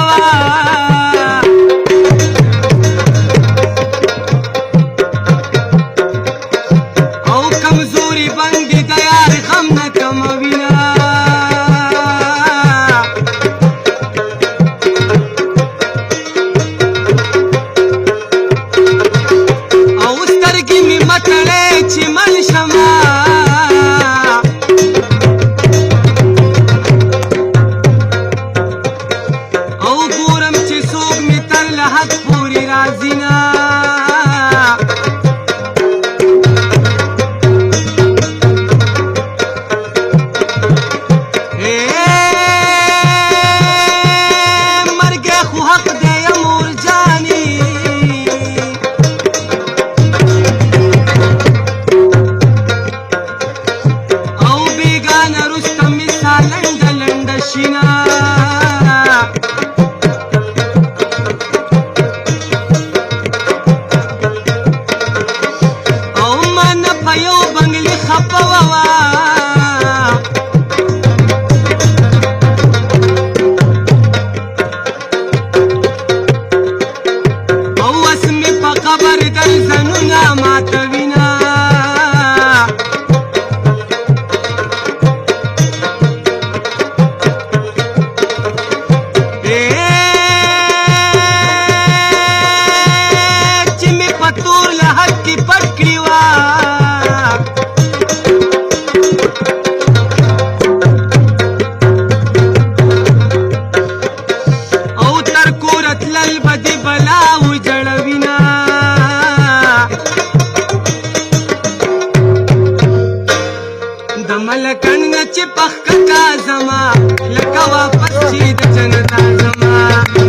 وا او کمزوري باندې د یار غم نه کموینا او سترګې مې متړې چې مړ شمه او ګورم چې څوک مې تر له حد پورې راځي نه ملکن چې پخ کا زما لکه واپس چې د جنت زما